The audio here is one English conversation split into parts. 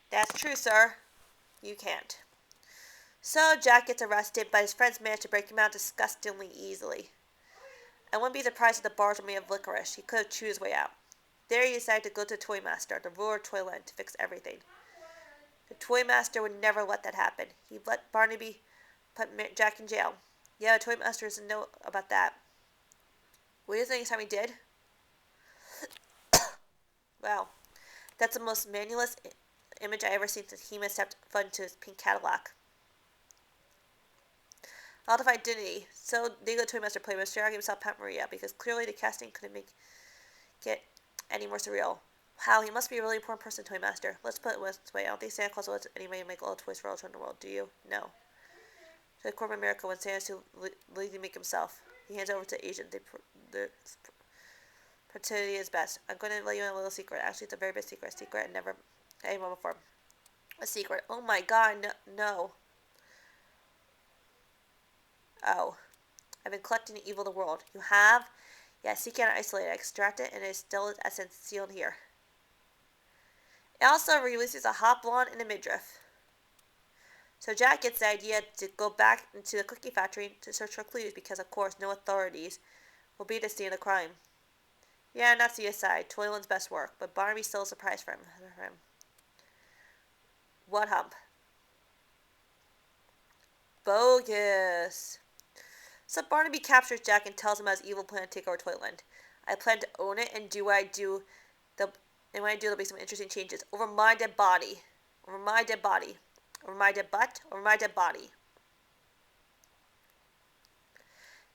That's true, sir. You can't. So Jack gets arrested, but his friends manage to break him out disgustingly easily. I wouldn't be surprised if the bars were made of licorice. He could have chewed his way out. There he decided to go to the Toy Master, the ruler of Toyland, to fix everything. The Toy Master would never let that happen. He let Barnaby put Jack in jail. Yeah, the Toy Master doesn't know about that. What do you think time he did? Wow, that's the most manualist image I ever seen since He-Man stepped foot into his pink Cadillac. Out of identity, so they go to Toy Master play with Sarah himself Pat Maria because clearly the casting couldn't make it any more surreal. Wow, he must be a really important person, Toy Master. Let's put it this way. I don't think Santa Claus will let anybody make all the toys for all children in the world, do you? No. To the corporate America when Santa's too lazy to make himself. He hands over to Asian. The fertility is best. I'm going to let you in a little secret. Actually, it's a very big secret. A secret I never had anyone before. A secret. Oh my god, no. Oh. I've been collecting the evil of the world. You have? Yeah, seek it and isolate it. Extract it, and it is still its essence sealed here. It also releases a hot blonde and a midriff. So Jack gets the idea to go back into the cookie factory to search for clues because, of course, no authorities will be to see the crime. Yeah, not CSI, Toyland's best work, but Barnaby's still a surprise for him. What hump? Bogus. So Barnaby captures Jack and tells him about his evil plan to take over Toyland. I plan to own it and do what I do. And when I do, there'll be some interesting changes. Over my dead body. Over my dead body. Over my dead butt. Over my dead body.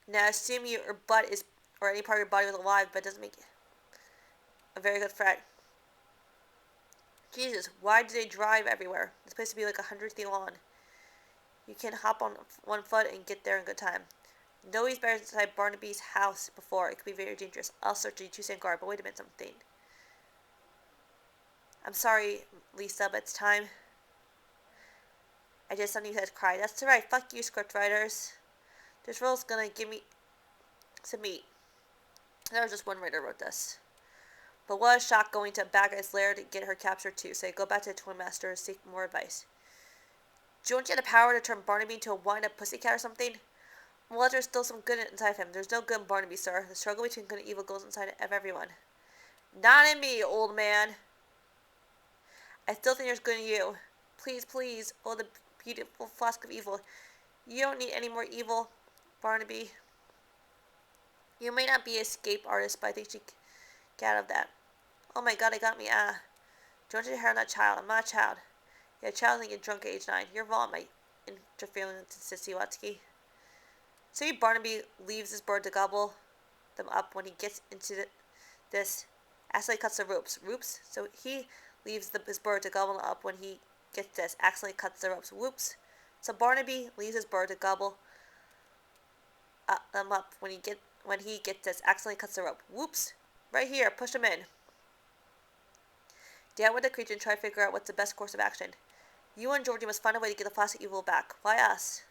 Now, assume your butt is, or any part of your body was alive, but it doesn't make it a very good threat. Jesus, why do they drive everywhere? This place would be like 100 feet long. You can hop on one foot and get there in good time. Nobody's been inside Barnaby's house before. It could be very dangerous. I'll search the two-cent guard, but wait a minute, something. I'm sorry, Lisa, but it's time. I did something you had to cry. That's right. Fuck you, script writers. This role's gonna give me some meat. There was just one writer wrote this. But what a shock going to a bad guy's lair to get her captured too. So I go back to the Toy Master to seek more advice. Don't you have the power to turn Barnaby into a wind-up pussycat or something? Well, there's still some good inside of him. There's no good in Barnaby, sir. The struggle between good and evil goes inside of everyone. Not in me, old man. I still think there's good in you. Please, please. Oh, the beautiful flask of evil. You don't need any more evil, Barnaby. You may not be an escape artist, but I think she can get out of that. Oh my god, it got me. Don't you hair on that child. I'm not a child. You're a child and get drunk at age 9. You're wrong, my interfering with Sissy Watsky. So Barnaby leaves his bird to gobble them up when he gets into this. Accidentally cuts the ropes. Whoops. So he leaves his bird to gobble them up when he gets this. Accidentally cuts the ropes. Whoops. So Barnaby leaves his bird to gobble them up when he gets this. Accidentally cuts the rope. Whoops. Right here. Push him in. Down with the creature and try to figure out what's the best course of action. You and Georgie must find a way to get the flask of evil back. Why us?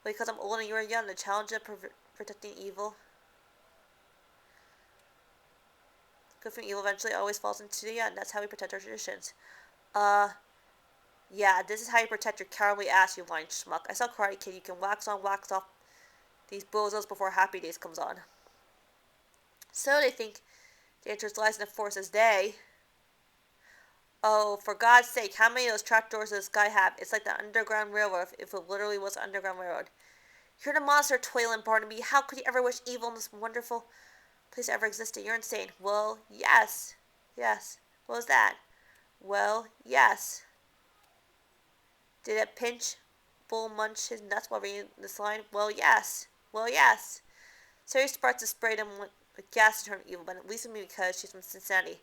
Well, because I'm old and you're young. The challenge of protecting evil. Good from evil eventually always falls into the young. That's how we protect our traditions. Yeah, this is how you protect your cowardly ass, you lying schmuck. I saw Karate Kid. You can wax on, wax off these bozos before Happy Days comes on. So they think the answer lies in the forces. Oh, for God's sake, how many of those trapdoors does this guy have? It's like the Underground Railroad, if it literally was the Underground Railroad. You're the monster, Toyland Barnaby. How could you ever wish evil in this wonderful place ever existed? You're insane. Well, yes. Yes. What was that? Well, yes. Did it pinch Bull munch his nuts while reading this line? Well, yes. Well, yes. So he starts to spray them with gas to turn evil, but at least immune because she's from Cincinnati.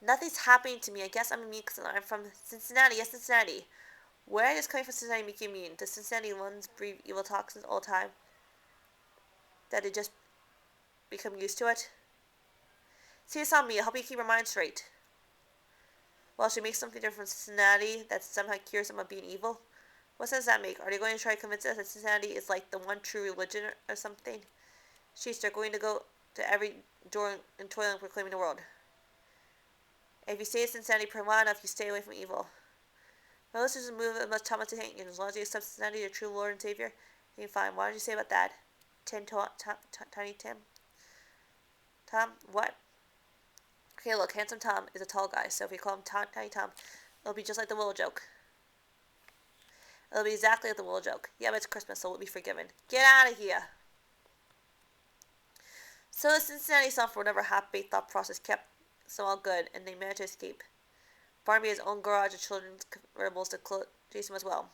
Nothing's happening to me. I guess I'm immune because I'm from Cincinnati. Yes, Cincinnati. Where is coming from Cincinnati make you immune? Does Cincinnati lungs breathe evil toxins all the time? That they just become used to it? See, it's on me. I'll help you keep your mind straight. Well, she makes something different from Cincinnati that somehow cures them of being evil. What sense does that make? Are they going to try to convince us that Cincinnati is like the one true religion or something? Sheesh, they're going to go to every door in Toyland proclaiming the world. If you stay in Cincinnati for long enough, you stay away from evil. My listeners move as much Thomas to hate you. As long as you accept Cincinnati, your true Lord and Savior, you're fine. What did you say about that? Tiny Tim? Tom? What? Okay, look, Handsome Tom is a tall guy, so if we call him Tiny Tom, it'll be just like the Willow joke. It'll be exactly like the Willow joke. Yeah, but it's Christmas, so we'll be forgiven. Get out of here! So the Cincinnati sophomore never half-baked thought process kept so all good, and they managed to escape. Barnaby has his own garage of children's convertibles to chase him as well.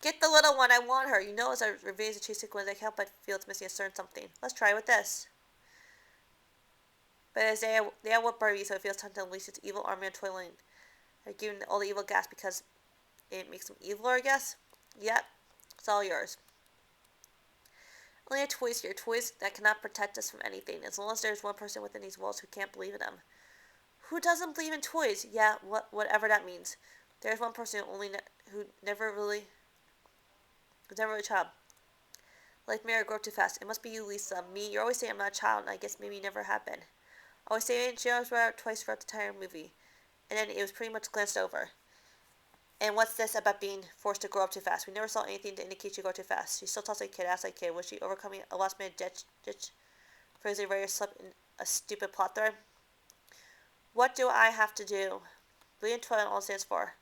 Get the little one, I want her. You know as I revenge the chase sequence, I can't but feel it's missing a certain something. Let's try with this. But as they outwit Barbie, so it feels time to unleash its evil army on toiling. They're giving all the evil gas because it makes them eviler, I guess? Yep, it's all yours. Only have toys here, toys that cannot protect us from anything, as long as there's one person within these walls who can't believe in them. Who doesn't believe in toys? Yeah, whatever that means. There's one person who never really a child. Like Mary, grew up too fast. It must be you, Lisa. Me, you're always saying I'm not a child, and I guess maybe you never have been. Always saying she always read out twice throughout the entire movie, and then it was pretty much glanced over. And what's this about being forced to grow up too fast? We never saw anything to indicate she grew up too fast. She still talks like a kid, acts like a kid. Was she overcoming a last-minute ditch phrasing ready to slip in a stupid plot thread? What do I have to do? Brilliant Toilet all stands for.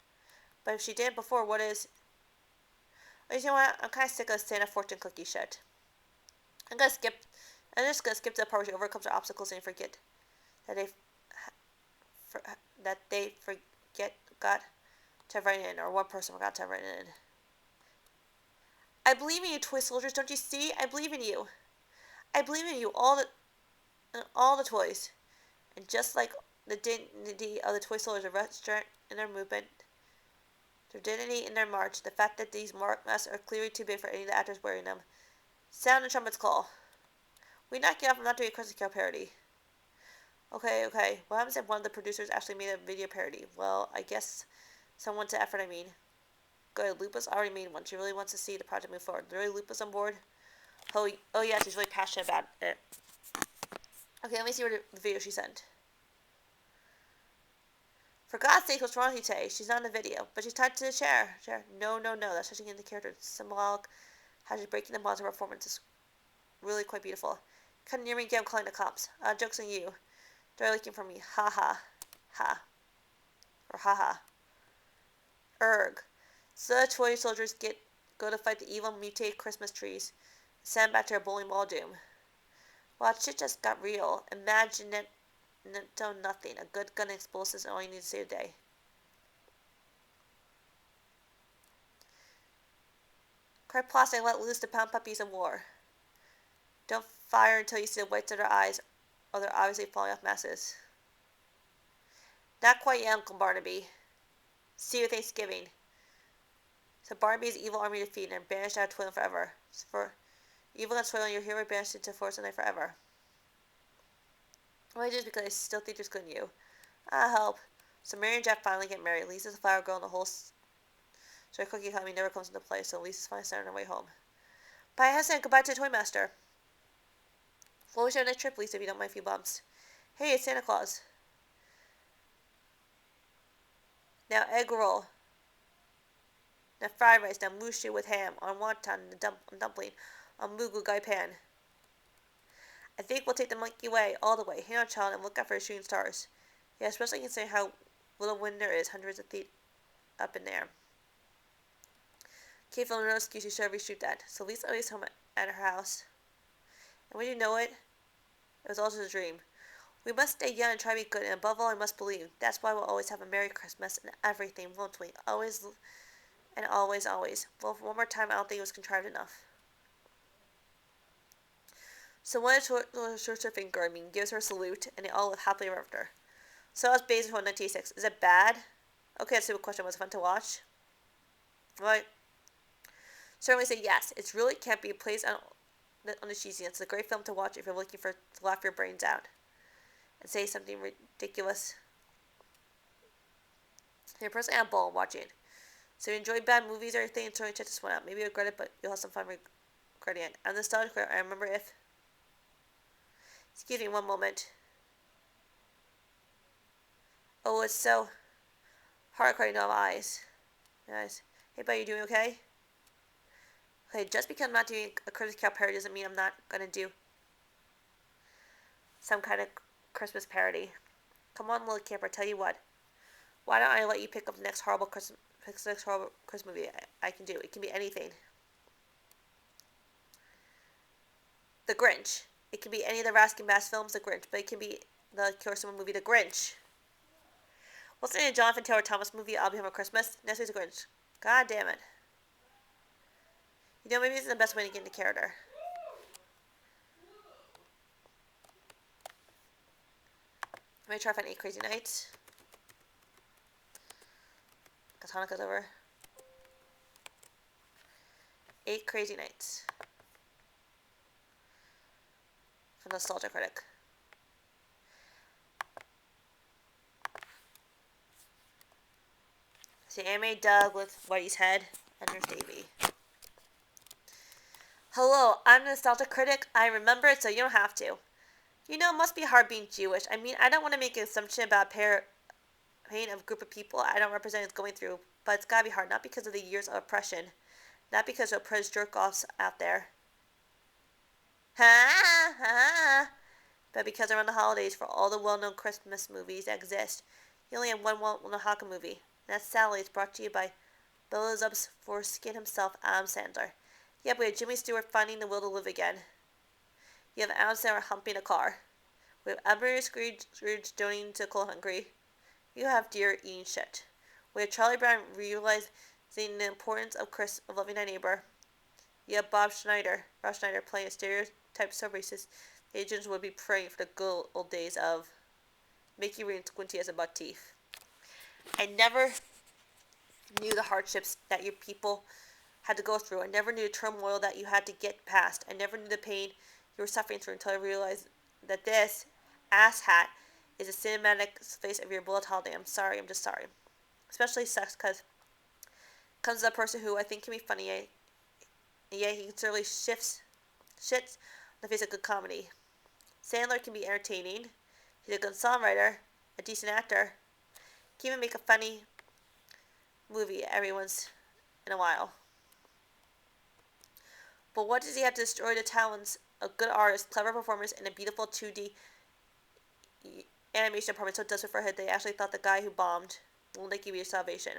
But if she did it before, what is... Oh, you know what? I'm kind of sick of Santa fortune cookie shit. I'm just gonna skip to the part where she overcomes her obstacles and forget that they got to write in, or one person forgot to write in. I believe in you, toy soldiers. Don't you see? I believe in you. I believe in you, all the toys. And just like the dignity of the toy soldiers, a restaurant in their movement, their dignity in their march, the fact that these masks are clearly too big for any of the actors wearing them. Sound the trumpet's call. We knock you off from not doing a Christmas Carol parody. Okay. What happens if one of the producers actually made a video parody? Well, I guess someone to effort, I mean. Good, Lupa's already made one. She really wants to see the project move forward. Really, Lupa's on board? Oh yeah, she's really passionate about it. Okay, let me see the video she sent. For God's sake, what's wrong with you today? She's not in the video, but she's tied to the chair. No, that's touching in the character. It's symbolic. How she's breaking the bonds of performance is really quite beautiful. Come near me again, I'm calling the cops. Joke's on you. They're looking for me. Ha ha. Ha. Or ha ha. Erg. So the toy soldiers go to fight the evil mutated Christmas trees. Send back to their bowling ball doom. Wow, shit just got real. Imagine it. No, nothing. A good gun and explosives is all you need to save the day. Cry plastic and let loose the pound puppies of war. Don't fire until you see the whites of their eyes, or they're obviously falling off masses. Not quite yet, Uncle Barnaby. See you Thanksgiving. So Barnaby's evil army defeated and banished out of Toyland forever. So for evil and Toyland, your hero banished into Forest and Night forever. Why just because I still think there's good in you. Help. So Mary and Jack finally get married. Lisa's a flower girl and the whole cookie economy never comes into play, so Lisa's finally starting her way home. Bye, Hassan. Goodbye to the Toy Master. What was your next trip, Lisa, if you don't mind a few bumps? Hey, it's Santa Claus. Now egg roll. Now fried rice. Now mushi with ham. On wonton. On dumpling. On mugu gai pan. I think we'll take the monkey way, all the way. Hang on, child, and look out for the shooting stars. Yeah, especially considering how little wind there is, hundreds of feet up in there. Kate found no excuse to should reshoot that, so Lisa always home at her house. And when you know it, it was all just a dream. We must stay young and try to be good, and above all, I must believe. That's why we'll always have a Merry Christmas and everything, won't we? Always and always, always. Well, one more time, I don't think it was contrived enough. So one of the shorts her finger, gives her a salute, and they all live happily ever after. So that was Basil 1986. Is it bad? Okay, let's see what question was. Fun to watch? Right. Certainly say yes. It's really campy. It plays on the cheesiness. It's a great film to watch if you're looking to laugh your brains out and say something ridiculous. You're personally on a ball watching. So if you enjoy bad movies or anything, certainly check this one out. Maybe you'll regret it, but you'll have some fun regretting it. I'm nostalgic. I remember if... Excuse me one moment. Oh, it's so hard crying out of eyes. Nice. Hey, buddy, you doing okay? Okay, just because I'm not doing a Christmas Carol parody doesn't mean I'm not gonna do some kind of Christmas parody. Come on, little camper, tell you what. Why don't I let you pick up the next horrible Christmas movie I can do? It can be anything. The Grinch. It can be any of the Raskin Bass films, The Grinch, but it can be the Kirsten movie, The Grinch. What's the name of Jonathan Taylor Thomas movie, I'll Be Home at Christmas? Next week's The Grinch. God damn it. You know, maybe this is the best way to get into character. Let me try to find 8 Crazy Nights. Because Hanukkah's over. 8 Crazy Nights. From Nostalgia Critic. See, anime dub with Whitey's head, and there's Davey. Hello, I'm the Nostalgia Critic. I remember it, so you don't have to. You know, it must be hard being Jewish. I mean, I don't want to make an assumption about pain of a group of people I don't represent is going through, but it's gotta be hard, not because of the years of oppression, not because of oppressed jerk-offs out there. Ha ha! But because around the holidays, for all the well-known Christmas movies that exist, you only have one well-known Hanukkah movie. And that sadly is brought to you by Beelzebub's foreskin himself, Adam Sandler. Yep, we have Jimmy Stewart finding the will to live again. You have Adam Sandler humping a car. We have Ebenezer Scrooge donating to Coal Hungry. You have deer eating shit. We have Charlie Brown realizing the importance of loving thy neighbor. You have Rob Schneider playing a stereotype so racist, the agents would be praying for the good old days of Mickey Rooney squinty as a buck teeth. I never knew the hardships that your people had to go through. I never knew the turmoil that you had to get past. I never knew the pain you were suffering through until I realized that this asshat is a cinematic face of your bullet holiday. I'm sorry, I'm just sorry. Especially sucks because comes to a person who I think can be funny, and yet he certainly shits on the face of good comedy. Sandler can be entertaining. He's a good songwriter, a decent actor. He can even make a funny movie every once in a while. But what does he have to destroy the talents of good artists, clever performers, and a beautiful 2D animation department so desperate for a hit they actually thought the guy who bombed will they give you salvation?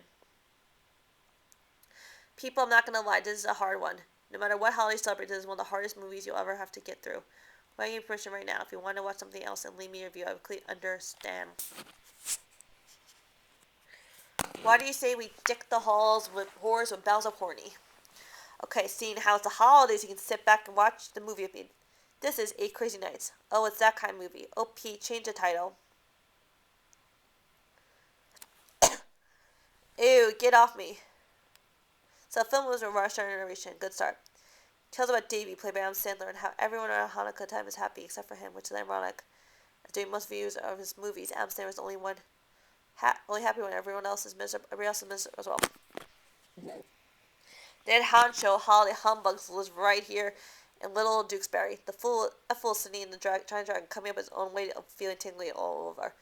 People, I'm not going to lie, this is a hard one. No matter what holiday celebrate, this is one of the hardest movies you'll ever have to get through. Well, I give you permission right now. If you want to watch something else and leave me a review, I would clearly understand. Why do you say we dick the halls with whores with bells of horny? Okay, seeing how it's the holidays, you can sit back and watch the movie with me. This is 8 Crazy Nights. Oh, it's that kind of movie. Oh, Pete, change the title. Ew, get off me. So the film was a rush narration. Good start. Tells about Davey, played by Adam Sandler, and how everyone around Hanukkah time is happy except for him, which is ironic. As doing most views of his movies, Adam Sandler is the only one only happy when everyone else is miserable. Everybody else is miserable as well. Ned Honcho, Holiday Humbugs, lives right here in Little Dukesbury. The fool sitting in the giant dragon, coming up his own way of feeling tingly all over.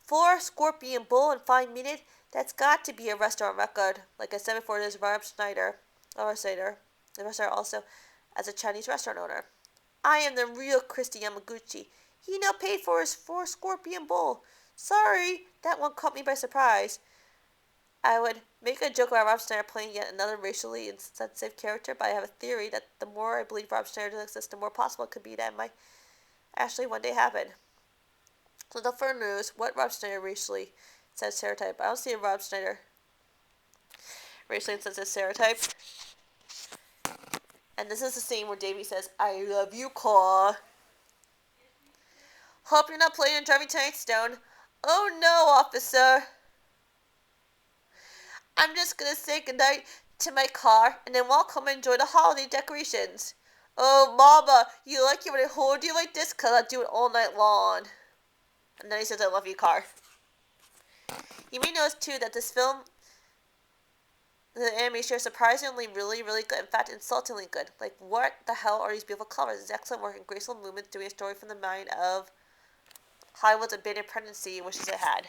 4 Scorpion Bull in 5 minutes? That's got to be a restaurant record. Like I said before, there's Rob Schneider, the restaurant also as a Chinese restaurant owner. I am the real Christy Yamaguchi. He now paid for his 4 Scorpion Bull. Sorry, that one caught me by surprise. I would make a joke about Rob Schneider playing yet another racially insensitive character, but I have a theory that the more I believe Rob Schneider doesn't exist, the more possible it could be that it might actually one day happen. So the first news, what Rob Schneider racially says stereotype. I don't see a Rob Schneider racially insensitive stereotype. And this is the scene where Davey says, I love you, Claw. Hope you're not playing and driving tonight, Stone. Oh no, officer. I'm just gonna say goodnight to my car and then walk home and enjoy the holiday decorations. Oh, Mama, you like it when I hold you like this? 'Cause I do it all night long. And then he says, I love you, car. You may notice, too, that this film The animation is surprisingly really, really good. In fact, insultingly good. Like, what the hell are these beautiful colors? It's excellent work and graceful movements doing a story from the mind of Hollywood's abandoned pregnancy wishes it had.